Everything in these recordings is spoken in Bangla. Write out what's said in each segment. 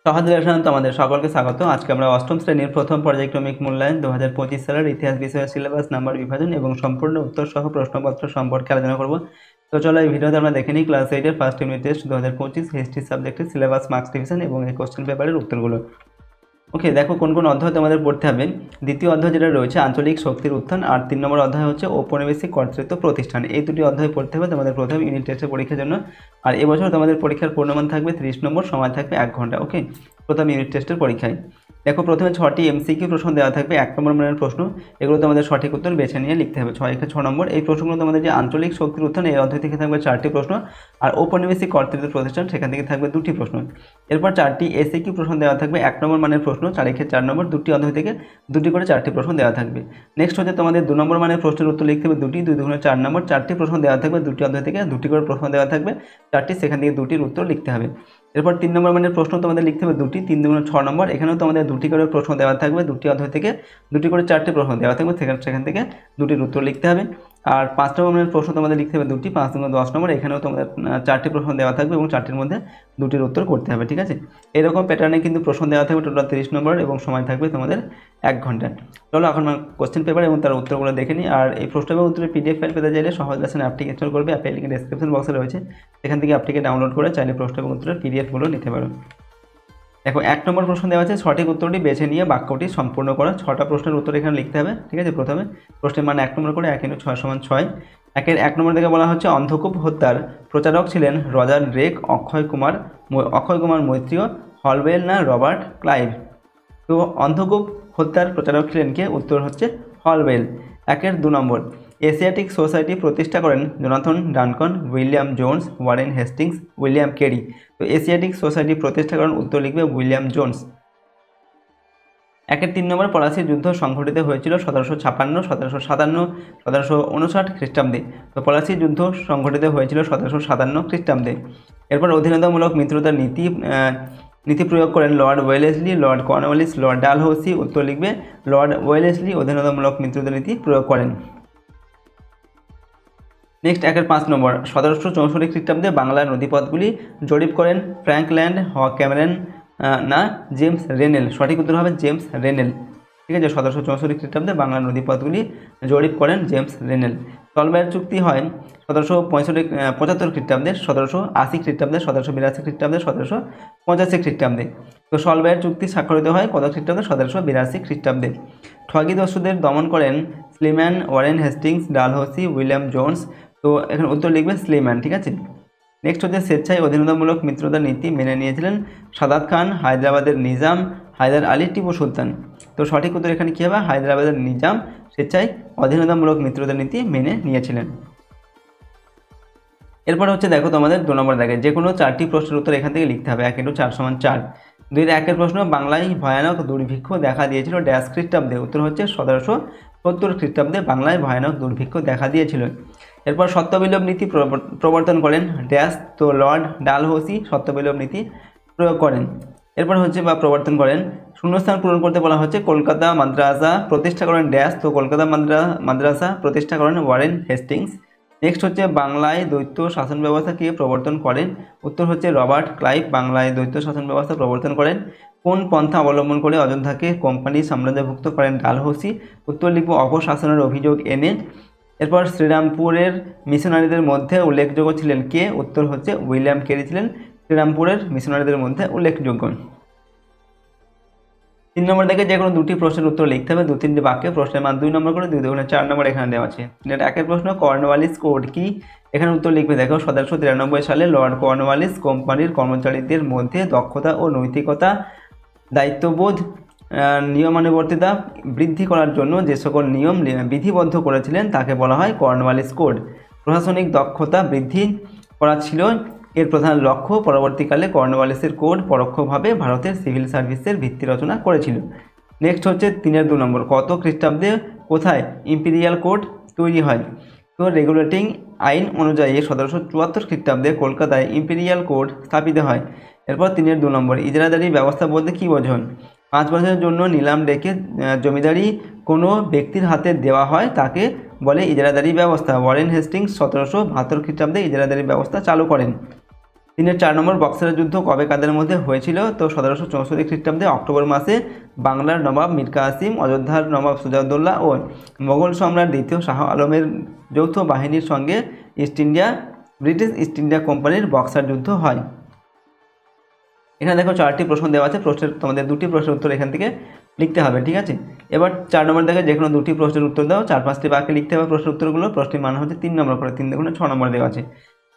সহজ লেসন তোমাদের সকলকে স্বাগত। আজকে আমরা অষ্টম শ্রেণীর প্রথম পর্যায়ক্রমিক মূল্যায়ন 2025 সালের ইতিহাস বিষয়ের সিলেবাস নাম্বার বিভাজন এবং সম্পূর্ণ উত্তর সহ প্রশ্নপত্র সম্পর্কে আলোচনা করব। তো চলো এই ভিডিওতে আমরা দেখে নিই ক্লাস 8-এর ফার্স্ট ইউনিট টেস্ট 2025 হিস্ট্রি সাবজেক্টের সিলেবাস, মার্কস ডিভিশন এবং এই কোশ্চেন পেপারের উত্তরগুলো। ওকে, দেখো কোন কোন অধ্যায় তোমাদের পড়তে হবে। দ্বিতীয় অধ্যায় যেটা রয়েছে আঞ্চলিক শক্তির উত্থান, আর 3 নম্বর অধ্যায় হচ্ছে ঔপনিবেশিক কর্তৃত্ব প্রতিষ্ঠান। এই দুটি অধ্যায় পড়তে হবে তোমাদের প্রথম ইউনিট টেস্টের পরীক্ষার জন্য। আর এবছর তোমাদের পরীক্ষার পূর্ণমান থাকবে 30 নম্বর, সময় থাকবে 1 ঘন্টা। ওকে, প্রথম ইউনিট টেস্টের পরীক্ষায় দেখো প্রথমে 6টি এমসিকিউ প্রশ্ন দেওয়া থাকবে, 1 নম্বর মানের প্রশ্ন। এগুলো তোমাদের সঠিক উত্তর বেছে নিয়ে লিখতে হবে। 6 নম্বর এই প্রশ্নগুলো তোমাদের যে আঞ্চলিক শক্তির উত্থান এই অধ্যায় থেকে থাকবে 4টি প্রশ্ন, আর ঔপনিবেশিক কর্তৃত্ব প্রতিষ্ঠান সেখান থেকে থাকবে 2টি প্রশ্ন। এরপর 4টি এসিকিউ প্রশ্ন দেওয়া থাকবে, 1 নম্বর মানের প্রশ্ন, 4 নম্বর, 2টি অধ্যায় থেকে 2টি করে 4টি প্রশ্ন দেওয়া থাকবে। নেক্সট হচ্ছে তোমাদের 2 নম্বর মানের প্রশ্নের উত্তর লিখতে হবে 2টি, 2 দুগুণে 4 নম্বর, 4টি প্রশ্ন দেওয়া থাকবে, 2টি অধ্যায় থেকে 2টি করে প্রশ্ন দেওয়া থাকবে 4টি, সেখান থেকে 2টির উত্তর লিখতে হবে। এরপর 3 নম্বর মানের প্রশ্ন তোমাদের লিখতে হবে 2টি, 3 দুগুণে 6 নম্বর, এখানেও তোমাদের 2টি করে প্রশ্ন দেওয়া থাকবে, 2টি অধ্যায় থেকে 2টি করে 4টি প্রশ্ন দেওয়া থাকবে, সেখান থেকে 2টির উত্তর লিখতে হবে। আর 5 নম্বর মানের প্রশ্ন তোমাদের লিখতে হবে 2টি, 5 দুগুণে 10 নম্বর, এখানেও তোমাদের 4টি প্রশ্ন দেওয়া থাকবে এবং 4টির মধ্যে 2টির উত্তর করতে হবে। ঠিক আছে, এরকম প্যাটার্নে কিন্তু প্রশ্ন দেওয়া থাকবে, টোটাল 30 নম্বর এবং সময় থাকবে তোমাদের 1 ঘন্টা। চলো এখন কোশ্চেন পেপার এবং তার উত্তরগুলো দেখে নিই। আর এই প্রশ্ন এবং উত্তরের পিডিএফ ফাইল পেতে চাইলে সহজ লেসন অ্যাপটি ইনস্টল করবে। অ্যাপের লিঙ্ক ডেসক্রিপশন বক্সে রয়েছে, সেখান থেকে অ্যাপটিকে ডাউনলোড করে চাইলে প্রশ্ন এবং উত্তরের পিডিএফগুলো নিতে পারো। দেখো 1 নম্বর প্রশ্ন দেওয়া আছে, সঠিক উত্তরটি বেছে নিয়ে বাক্যটি সম্পূর্ণ করো। 6টা প্রশ্নের উত্তর এখানে লিখতে হবে। ঠিক আছে, প্রথমে প্রশ্নের মান 1 নম্বর করে 1 × 6 = 6। 1 নম্বর থেকে বলা হচ্ছে অন্ধকূপ হত্যার প্রচারক ছিলেন Roger Drake, Akshay Kumar Maitreya, Holwell না রবার্ট ক্লাইভ। তো অন্ধকূপ হত্যার প্রচারক ছিলেন কে? উত্তর হচ্ছে হলওয়েল। 2 নম্বর এশিয়াটিক সোসাইটি প্রতিষ্ঠা করেন Jonathan Duncan, William Jones, Warren Hastings, William Carey. তো এশিয়াটিক সোসাইটি প্রতিষ্ঠা করেন, উত্তর লিখবে উইলিয়াম জোন্স। 3 নম্বর পলাশীর যুদ্ধ সংঘটিত হয়েছিল 1756, 1757, 1759 খ্রিস্টাব্দে। তো পলাশীর যুদ্ধ সংঘটিত হয়েছিল 1757 খ্রিস্টাব্দে। এরপর অধীনতামূলক মিত্রতার নীতি প্রয়োগ করেন Lord Wellesley, Lord Cornwallis, Lord Dalhousie. উত্তর লিখবে লর্ড ওয়েলেসলি অধীনতামূলক মিত্রতা নীতি প্রয়োগ করেন। নেক্সট 5 নম্বর 1764 খ্রিস্টাব্দে বাংলার নদীপথগুলি জরিপ করেন ফ্র্যাঙ্কল্যান্ড, ক্যামেরন না জেমস রেনেল। সঠিক উত্তর হবে জেমস রেনেল। ঠিক আছে, 1764 খ্রিস্টাব্দে বাংলার নদীপথগুলি জরিপ করেন জেমস রেনেল। সলভ্যাইয়ের চুক্তি হয় 1775 খ্রিস্টাব্দে, 1780 খ্রিস্টাব্দে, 1782 খ্রিস্টাব্দে, 1785 খ্রিস্টাব্দে। তো সলভ্যাইয়ের চুক্তি স্বাক্ষরিত হয় কত খ্রিস্টাব্দে? 1782 খ্রিস্টাব্দে। ঠগী দস্যুদের দমন করেন Sleeman, Warren Hastings, Dalhousie, William Jones. তো এখানে উত্তর লিখবে স্লিম্যান। ঠিক আছে, নেক্সট হচ্ছে স্বেচ্ছায় অধীনতামূলক মিত্রতা নীতি মেনে নিয়েছিলেন সাদাত খান, হায়দ্রাবাদের নিজাম, হায়দার আলী, টিপু সুলতান। তো সঠিক উত্তর এখানে কী হবে? হায়দ্রাবাদের নিজাম স্বেচ্ছায় অধীনতামূলক মিত্রতা নীতি মেনে নিয়েছিলেন। এরপর হচ্ছে দেখো তোমাদের 2 নম্বর দাগে যে কোনো 4টি প্রশ্নের উত্তর এখান থেকে লিখতে হবে। 1 × 4 = 4। 2-1 প্রশ্ন, বাংলায় ভয়ানক দুর্ভিক্ষ দেখা দিয়েছিল ড্যাশ খ্রিস্টাব্দে। উত্তর হচ্ছে 1770 খ্রিস্টাব্দে বাংলায় ভয়ানক দুর্ভিক্ষ দেখা দিয়েছিল। এরপর সত্যবিলোপ নীতি প্রবর্তন করেন ড্যাশ। তো লর্ড ডালহৌসি সত্যবিলোপ নীতি প্রয়োগ করেন। এরপর হচ্ছে বা প্রবর্তন করেন, শূন্যস্থান পূরণ করতে বলা হচ্ছে কলকাতা মাদ্রাসা প্রতিষ্ঠা করেন ড্যাশ। তো কলকাতা মাদ্রাসা প্রতিষ্ঠা করেন ওয়ারেন হেস্টিংস। নেক্সট হচ্ছে বাংলায় দ্বৈত শাসন ব্যবস্থা কে প্রবর্তন করেন? উত্তর হচ্ছে রবার্ট ক্লাইভ বাংলায় দ্বৈত শাসন ব্যবস্থা প্রবর্তন করেন। কোন পন্থা অবলম্বন করে অযোধ্যাকে কোম্পানি সাম্রাজ্যভুক্ত করেন? ডালহৌসি। উত্তর লিখব অপশাসনের অভিযোগ এনে। এরপর শ্রীরামপুরের মিশনারিদের মধ্যে উল্লেখযোগ্য ছিলেন কে? উত্তর হচ্ছে উইলিয়াম কেরি ছিলেন শ্রীরামপুরের মিশনারিদের মধ্যে উল্লেখযোগ্য। 3 নম্বর থেকে যে কোনো 2টি প্রশ্নের উত্তর লিখতে হবে 2-3টি বাক্যে। প্রশ্নের মান 2 নম্বর করে, 2 দুগুণে 4 নম্বর এখানে দেওয়া আছে। 1 প্রশ্ন কর্নওয়ালিস কোড কি? এখানে উত্তর লিখবে দেখো 1793 সালে লর্ড কর্নওয়ালিস কোম্পানির কর্মচারীদের মধ্যে দক্ষতা ও নৈতিকতা, দায়িত্ববোধ, নিয়মানুবর্তিতা বৃদ্ধি করার জন্য যে সকল নিয়ম বিধিবদ্ধ করেছিলেন তাকে বলা হয় কর্নওয়ালিস কোড। প্রশাসনিক দক্ষতা বৃদ্ধি করা ছিল এর প্রধান লক্ষ্য। পরবর্তীকালে কর্নওয়ালিসের কোড পরোক্ষভাবে ভারতের সিভিল সার্ভিসের ভিত্তি রচনা করেছিল। নেক্সট হচ্ছে 3-2 নম্বর কত খ্রিস্টাব্দে কোথায় ইম্পিরিয়াল কোড তৈরি হয়? তো রেগুলেটিং আইন অনুযায়ী 1774 খ্রিস্টাব্দে কলকাতায় ইম্পিরিয়াল কোড স্থাপিত হয়। এরপর 3-2 নম্বর ইজারাদারি ব্যবস্থা বলতে কী বোঝেন? 5 বছরের জন্য নিলাম ডেকে জমিদারি কোনো ব্যক্তির হাতে দেওয়া হয় তাকে বলে ইজারাদারি ব্যবস্থা। ওয়ারেন হেস্টিংস 1772 খ্রিস্টাব্দে ইজারাদারি ব্যবস্থা চালু করেন। তিনের 4 নম্বর বক্সারের যুদ্ধ কবে কাদের মধ্যে হয়েছিল? তো 1764 খ্রিস্টাব্দে অক্টোবর মাসে বাংলার নবাব মীর কাসিম, অযোধ্যার নবাব সুজাউদ্দৌলা ও মোগল সম্রাট দ্বিতীয় শাহ আলমের যৌথ বাহিনীর সঙ্গে ব্রিটিশ ইস্ট ইন্ডিয়া কোম্পানির বক্সার যুদ্ধ হয়। এখানে দেখো 4টি প্রশ্ন দেওয়া আছে, প্রশ্নের তোমাদের 2টি প্রশ্নের উত্তর এখান থেকে লিখতে হবে, ঠিক আছে। এবার 4 নম্বর দেখে যে কোনো 2টি প্রশ্নের উত্তর দাও, 4-5টি বাক্যে লিখতে হবে প্রশ্নের উত্তরগুলো। প্রশ্নের মান হচ্ছে 3 নম্বর করে, 3 দেখুন 6 নম্বর দেওয়া আছে।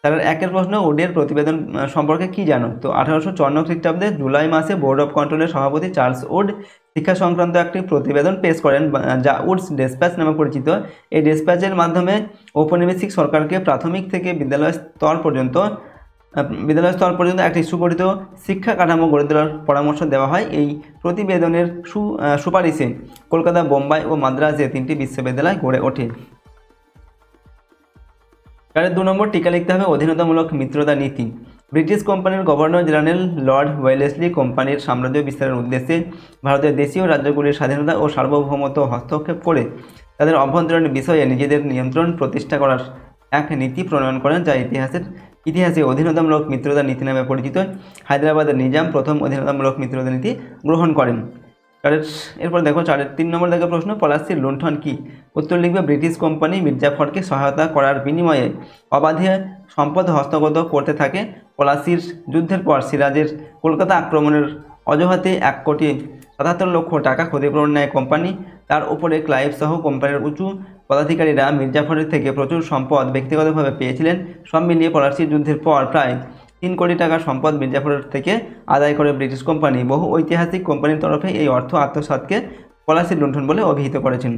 তার একের প্রশ্ন, উডের প্রতিবেদন সম্পর্কে কি জানো? তো 1854 খ্রিস্টাব্দে জুলাই মাসে বোর্ড অফ কন্ট্রোলের সভাপতি চার্লস উড শিক্ষা সংক্রান্ত একটি প্রতিবেদন পেশ করেন, যা উডস ডেসপ্যাচ নামে পরিচিত। এই ডেসপ্যাচের মাধ্যমে ঔপনিবেশিক সরকারকে প্রাথমিক থেকে বিদ্যালয় স্তর পর্যন্ত একটি সুগঠিত শিক্ষা কাঠামো গড়ে তোলার পরামর্শ দেওয়া হয়। এই প্রতিবেদনের সুপারিশে কলকাতা, বোম্বাই ও মাদ্রাজে 3টি বিশ্ববিদ্যালয় গড়ে ওঠে। 2 নম্বর টিকা লিখতে হবে অধীনতামূলক মিত্রতা নীতি। ব্রিটিশ কোম্পানির গভর্নর জেনারেল লর্ড ওয়েলেসলি কোম্পানির সাম্রাজ্য বিস্তারের উদ্দেশ্যে ভারতের দেশীয় রাজ্যগুলির স্বাধীনতা ও সার্বভৌমত্ব হস্তক্ষেপ করে তাদের অভ্যন্তরীণ বিষয়ে নিজেদের নিয়ন্ত্রণ প্রতিষ্ঠা করার এক নীতি প্রণয়ন করেন, যা ইতিহাসে অধীনতামূলক মিত্রতা নীতি নামে পরিচিত। হায়দ্রাবাদের নিজাম প্রথম অধীনতামূলক মিত্রতা নীতি গ্রহণ করেন। এরপর দেখো 4-এর 3 নম্বর দেখো প্রশ্ন, পলাশির লুণ্ঠন কি? উত্তর লিখবে ব্রিটিশ কোম্পানি মির্জাফরকে সহায়তা করার বিনিময়ে অবাধে সম্পদ হস্তগত করতে থাকে। পলাশির যুদ্ধের পর সিরাজের কলকাতা আক্রমণের অজুহাতে 1,77,00,000 টাকা ক্ষতিপূরণ নেয় কোম্পানি। তার উপরে ক্লাইভ সহ কোম্পানির উঁচু পদাধিকারীরা মির্জাফরের থেকে প্রচুর সম্পদ ব্যক্তিগতভাবে পেয়েছিলেন। সব মিলিয়ে পলাশির যুদ্ধের পর প্রায় 3 কোটি টাকার সম্পদ মির্জাফরের থেকে আদায় করে ব্রিটিশ কোম্পানি। বহু ঐতিহাসিক কোম্পানির তরফে এই অর্থ আত্মসাৎকে পলাশির লুণ্ঠন বলে অভিহিত করেছেন।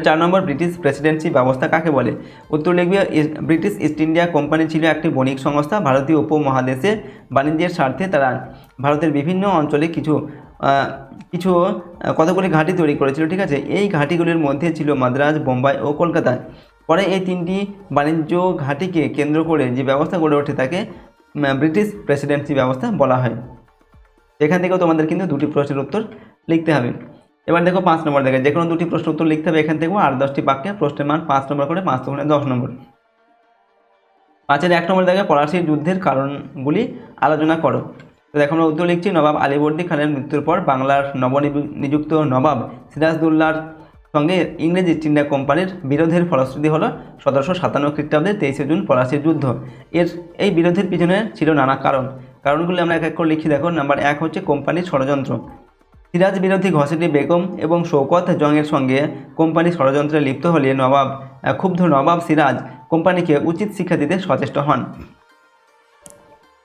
4 নম্বর ব্রিটিশ প্রেসিডেন্সি ব্যবস্থা কাকে বলে? উত্তর লিখবে ব্রিটিশ ইস্ট ইন্ডিয়া কোম্পানি ছিল একটি বণিক সংস্থা। ভারতীয় উপমহাদেশে বাণিজ্যের স্বার্থে তারা ভারতের বিভিন্ন অঞ্চলে কতগুলি ঘাঁটি তৈরি করেছিল, ঠিক আছে। এই ঘাঁটিগুলির মধ্যে ছিল মাদ্রাজ, বোম্বাই ও কলকাতা। পরে এই 3টি বাণিজ্য ঘাঁটিকে কেন্দ্র করে যে ব্যবস্থা গড়ে ওঠে তাকে ব্রিটিশ প্রেসিডেন্সি ব্যবস্থা বলা হয়। এখান থেকেও তোমাদের কিন্তু 2টি প্রশ্নের উত্তর লিখতে হবে। এবার দেখো 5 নম্বর দেখে যে কোনো 2টি প্রশ্নের উত্তর লিখতে হবে এখান থেকেও, আর 10টি বাক্যে প্রশ্নের মান 5 নম্বর করে, 5 × 10 নম্বর। 5-এর 1 নম্বর দেখে পলাশির যুদ্ধের কারণগুলি আলোচনা করো। তো দেখো আমরা উত্তর লিখছি, নবাব আলীবর্দী খানের মৃত্যুর পর বাংলার নবনিযুক্ত নবাব সিরাজদৌল্লার সঙ্গে ইংরেজ ইস্ট ইন্ডিয়া কোম্পানির বিরোধের ফলশ্রুতি হলো 1757 খ্রিস্টাব্দে 23শে জুন পলাশির যুদ্ধ। এই বিরোধের পিছনে ছিল নানা কারণগুলি আমরা এক এক করে লিখি। দেখো, নাম্বার 1 হচ্ছে কোম্পানির ষড়যন্ত্র। সিরাজ বিরোধী ঘসেটি বেগম এবং শৌকত জংয়ের সঙ্গে কোম্পানি ষড়যন্ত্রে লিপ্ত হলে ক্ষুব্ধ নবাব সিরাজ কোম্পানিকে উচিত শিক্ষা দিতে সচেষ্ট হন।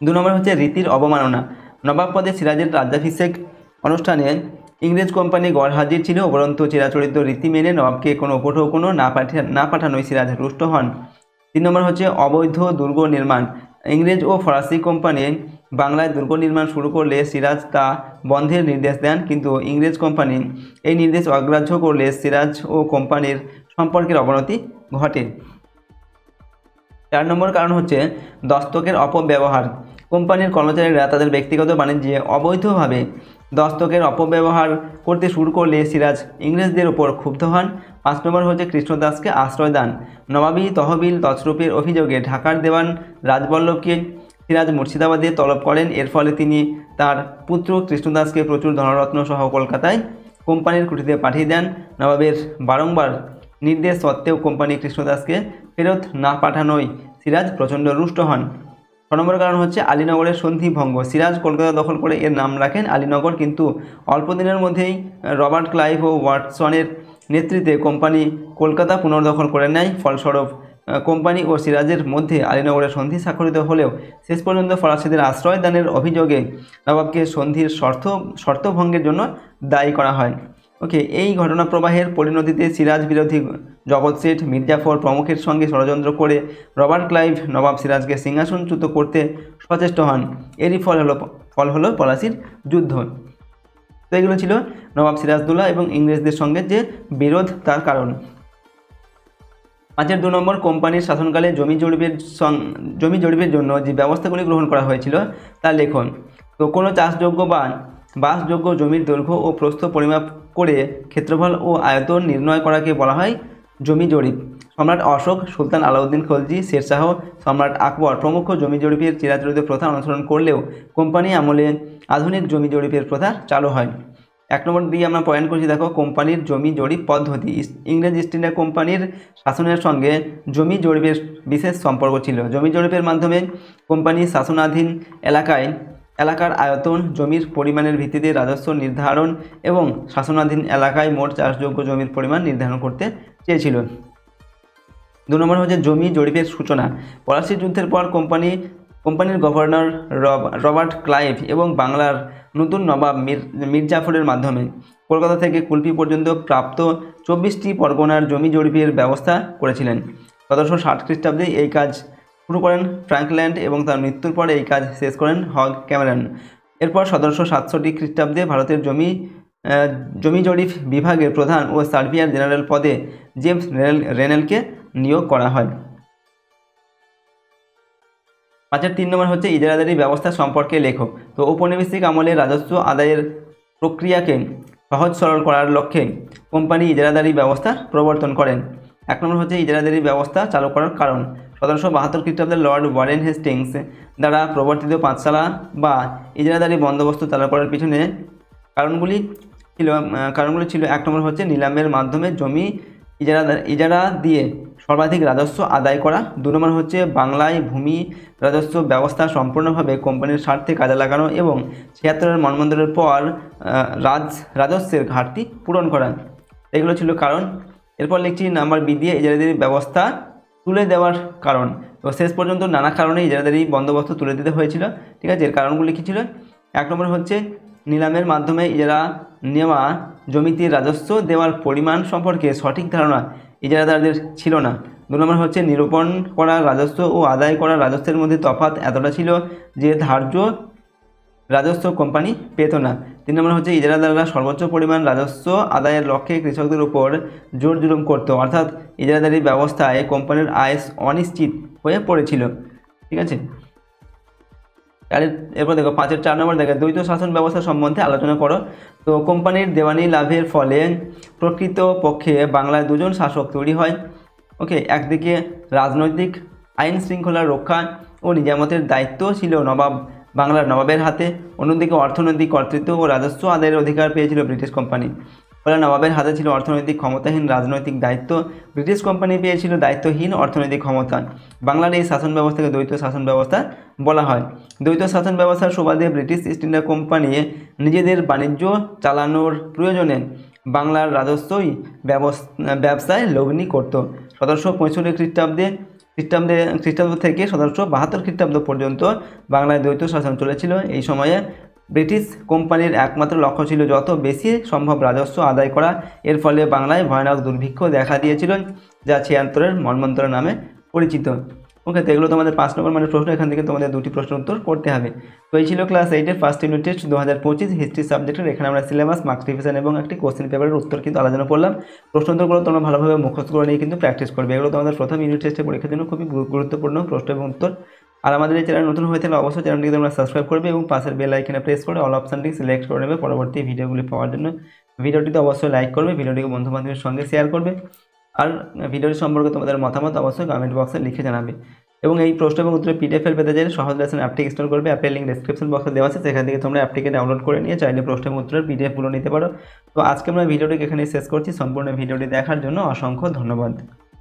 2 নম্বর হচ্ছে রীতির অবমাননা। নবাব পদে সিরাজের রাজ্যাভিষেক অনুষ্ঠানে ইংরেজ কোম্পানি গড়হাজির ছিল, উপরন্তু চিরাচরিত রীতি মেনে নবাবকে কোনো উপঢৌকনও না পাঠানোয় সিরাজ রুষ্ট হন। 3 নম্বর হচ্ছে অবৈধ দুর্গ নির্মাণ। ইংরেজ ও ফরাসি কোম্পানি বাংলায় দুর্গ নির্মাণ শুরু করলে সিরাজ তা বন্ধের নির্দেশ দেন, কিন্তু ইংরেজ কোম্পানি এই নির্দেশ অগ্রাহ্য করলে সিরাজ ও কোম্পানির সম্পর্কের অবনতি ঘটে। 4 নম্বর কারণ হচ্ছে দস্তকের অপব্যবহার। কোম্পানির কর্মচারীরা তাদের ব্যক্তিগত বাণিজ্যে অবৈধভাবে দস্তকের অপব্যবহার করতে শুরু করলে সিরাজ ইংরেজদের উপর ক্ষুব্ধ হন। 5 নম্বর হচ্ছে কৃষ্ণদাসকে আশ্রয় দান। নবাবী তহবিল তছরূপের অভিযোগে ঢাকার দেওয়ান রাজবল্লভকে সিরাজ মুর্শিদাবাদে তলব করেন। এর ফলে তিনি তার পুত্র কৃষ্ণদাসকে প্রচুর ধনরত্ন সহ কলকাতায় কোম্পানির কুঠিতে পাঠিয়ে দেন। নবাবের বারংবার নির্দেশ সত্ত্বেও কোম্পানি কৃষ্ণদাসকে ফেরত না পাঠানোয় সিরাজ প্রচণ্ড রুষ্ট হন। 6 নম্বর কারণ হচ্ছে আলীনগরের সন্ধি ভঙ্গ। সিরাজ কলকাতা দখল করে এর নাম রাখেন আলীনগর, কিন্তু অল্প দিনের মধ্যেই রবার্ট ক্লাইভ ও ওয়াটসনের নেতৃত্বে কোম্পানি কলকাতা পুনর্দখল করে নেয়। ফলস্বরূপ কোম্পানি ও সিরাজের মধ্যে আলীনগরের সন্ধি স্বাক্ষরিত হলেও শেষ পর্যন্ত ফরাসিদের আশ্রয় দানের অভিযোগে নবাবকে সন্ধির শর্ত ভঙ্গের জন্য দায়ী করা হয়। ওকে, এই ঘটনা প্রবাহের পরিণতিতে সিরাজ বিরোধী জগৎ শেঠ, মির্জাফর প্রমুখের সঙ্গে ষড়যন্ত্র করে রবার্ট ক্লাইভ নবাব সিরাজকে সিংহাসনচ্যুত করতে সচেষ্ট হন। এরই ফল হলো পলাশির যুদ্ধ। তো এগুলো ছিল নবাব সিরাজদৌল্লা এবং ইংরেজদের সঙ্গে যে বিরোধ তার কারণ। 5-এর 2 নম্বর কোম্পানির শাসনকালে জমি জরিপের জন্য যে ব্যবস্থাগুলি গ্রহণ করা হয়েছিল তা লেখন। তো কোনো চাষযোগ্য বা বাসযোগ্য জমির দৈর্ঘ্য ও প্রস্থ পরিমাপ করে ক্ষেত্রফল ও আয়তন নির্ণয় করাকে বলা হয় জমি জরিপ। সম্রাট অশোক, সুলতান আলাউদ্দিন খলজি, শেরশাহ, সম্রাট আকবর প্রমুখ জমি জরিপের চিরাচরিত প্রথা অনুসরণ করলেও কোম্পানি আমলে আধুনিক জমি জরিপের প্রথা চালু হয়। 1 নম্বর দিয়ে আমরা পয়েন্ট করছি, দেখো কোম্পানির জমি জরিপ পদ্ধতি। ইংরেজ ইস্ট ইন্ডিয়া কোম্পানির শাসনের সঙ্গে জমি জরিপের বিশেষ সম্পর্ক ছিল। জমি জরিপের মাধ্যমে কোম্পানি শাসনাধীন এলাকার আয়তন, জমির পরিমাণের ভিত্তিতে রাজস্ব নির্ধারণ এবং শাসনাধীন এলাকায় মোট চাষযোগ্য জমির পরিমাণ নির্ধারণ করতে চেয়েছিল। 2 নম্বর হচ্ছে জমি জরিপের সূচনা। পলাশী যুদ্ধের পর কোম্পানির গভর্নর রবার্ট ক্লাইভ এবং বাংলার নতুন নবাব মীর জাফরের মাধ্যমে কলকাতা থেকে কুলপি পর্যন্ত প্রাপ্ত 24টি পরগনার জমি জরিপের ব্যবস্থা করেছিলেন। 1760 খ্রিস্টাব্দে এই কাজ শুরু করেন ফ্র্যাঙ্কল্যান্ড এবং তার মৃত্যুর পরে এই কাজ শেষ করেন হগ ক্যামেরন। এরপর 1767 খ্রিস্টাব্দে ভারতের জমি জরিপ বিভাগের প্রধান ও সার্ভিয়ার জেনারেল পদে জেমস রেনেলকে নিয়োগ করা হয়। 3 নম্বর হচ্ছে ইজারাদারি ব্যবস্থা সম্পর্কে লেখো। তো ঔপনিবেশিক আমলে রাজস্ব আদায়ের প্রক্রিয়াকে সহজ সরল করার লক্ষ্যে কোম্পানি ইজারাদারি ব্যবস্থা প্রবর্তন করেন। 1 নম্বর হচ্ছে ইজারাদারি ব্যবস্থা চালু করার কারণ। 1772 খ্রিস্টাব্দে লর্ড ওয়ারেন হেস্টিংস দ্বারা প্রবর্তিত পাঁচশালা বা ইজারাদারি বন্দোবস্ত চালু করার পিছনে কারণগুলি ছিল 1 নম্বর হচ্ছে নিলামের মাধ্যমে জমি ইজারা দিয়ে সর্বাধিক রাজস্ব আদায় করা। 2 নম্বর হচ্ছে বাংলায় ভূমি রাজস্ব ব্যবস্থা সম্পূর্ণভাবে কোম্পানির স্বার্থে কাজে লাগানো এবং 76-এর মন্বন্তরের পর রাজস্বের ঘাটতি পূরণ করা। এগুলো ছিল কারণ। এরপর লিখছি নাম্বার বি দিয়ে ইজারাদারি ব্যবস্থা তুলে দেওয়ার কারণ। তো শেষ পর্যন্ত নানা কারণে ইজারাদারি বন্দোবস্ত তুলে দিতে হয়েছিল। ঠিক আছে, এর কারণগুলি কী ছিল? 1 নম্বর হচ্ছে নিলামের মাধ্যমে ইজারা নেওয়া জমিতে রাজস্ব দেওয়ার পরিমাণ সম্পর্কে সঠিক ধারণা ইজারাদারদের ছিল না। 2 নম্বর হচ্ছে নিরূপণ করা রাজস্ব ও আদায় করা রাজস্বের মধ্যে তফাৎ এতটা ছিল যে ধার্য রাজস্ব কোম্পানি পেত না। 3 নম্বর হচ্ছে ইজারাদাররা সর্বোচ্চ পরিমাণ রাজস্ব আদায়ের লক্ষ্যে কৃষকদের উপর জোর জুলুম করত, অর্থাৎ ইজারাদারি ব্যবস্থায় কোম্পানির আয় অনিশ্চিত হয়ে পড়েছিল। ঠিক আছে, এরপর দেখো 5-এর 4 নম্বর দেখো দ্বৈত শাসন ব্যবস্থা সম্বন্ধে আলোচনা করো। তো কোম্পানির দেওয়ানি লাভের ফলে প্রকৃত পক্ষে বাংলায় 2জন শাসক তৈরি হয়। ওকে, একদিকে রাজনৈতিক আইন শৃঙ্খলা রক্ষা ও নিজামতের দায়িত্ব ছিল বাংলার নবাবের হাতে, অন্যদিকে অর্থনৈতিক কর্তৃত্ব ও রাজস্ব আদায়ের অধিকার পেয়েছিল ব্রিটিশ কোম্পানি। ফলে নবাবের হাতে ছিল অর্থনৈতিক ক্ষমতাহীন রাজনৈতিক দায়িত্ব, ব্রিটিশ কোম্পানি পেয়েছিল দায়িত্বহীন অর্থনৈতিক ক্ষমতা। বাংলার এই শাসন ব্যবস্থাকে দ্বৈত শাসন ব্যবস্থা বলা হয়। দ্বৈত শাসন ব্যবস্থার সুবাদে ব্রিটিশ ইস্ট ইন্ডিয়া কোম্পানি নিজেদের বাণিজ্য চালানোর প্রয়োজনে বাংলার রাজস্বই ব্যবসায় লগ্নি করত। 1765 খ্রিস্টাব্দ থেকে 1772 খ্রিস্টাব্দ পর্যন্ত বাংলায় দ্বৈত শাসন চলেছিল। এই সময়ে ব্রিটিশ কোম্পানির একমাত্র লক্ষ্য ছিল যত বেশি সম্ভব রাজস্ব আদায় করা। এর ফলে বাংলায় ভয়ানক দুর্ভিক্ষ দেখা দিয়েছিল, যা 76-এর মন্বন্তর নামে পরিচিত। ওকে, তো এগুলো তোমাদের 5 নম্বর মানে প্রশ্ন। এখান থেকে তোমাদের 2টি প্রশ্নের উত্তর করতে হবে। তো এই ছিল ক্লাস 8-এর ফার্স্ট ইউনিট টেস্ট 2025 হিস্ট্রি সাবজেক্টের। এখানে আমরা সিলেবাস, মার্কস রিভিশন এবং একটি কোশ্চেন পেপারের উত্তর কিন্তু আলোচনা করলাম। প্রশ্ন উত্তরগুলো তোমরা ভালোভাবে মুখস্থ করে নিয়ে কিন্তু প্র্যাকটিস করবে। এগুলো তোমাদের প্রথম ইউনিট টেস্টের পরীক্ষার জন্য খুবই গুরুত্বপূর্ণ প্রশ্ন এবং উত্তর। আর আমাদের এই চ্যানেল নতুন হয়ে থাকলে অবশ্যই চ্যানেলটিকে তোমরা সাবস্ক্রাইব করবে এবং পাশের বেল আইকনে প্রেস করে অল অপশনটি সিলেক্ট করে নেবে পরবর্তী ভিডিওগুলি পাওয়ার জন্য। ভিডিওটিতে অবশ্যই লাইক করবে, ভিডিওটিকে বন্ধু-বান্ধবের সঙ্গে শেয়ার করবে, আর ভিডিওটি সম্পর্কে তোমাদের মতামত অবশ্যই কমেন্ট বক্সে লিখে জানাবে। এবং এই প্রশ্ন এবং উত্তরের পিডিএফ পেতে চাইলে সহজ লেসন অ্যাপটি ইনস্টল করবে। অ্যাপের লিঙ্ক ডেসক্রিপশন বক্সে দেওয়া আছে, সেখান থেকে তোমরা অ্যাপটিকে ডাউনলোড করে নিয়ে চাইলে প্রশ্ন এবং উত্তরের পিডিএফগুলো নিতে পারো। তো আজকে আমরা ভিডিওটিকে এখানে শেষ করছি। সম্পূর্ণ ভিডিওটি দেখার জন্য অসংখ্য ধন্যবাদ।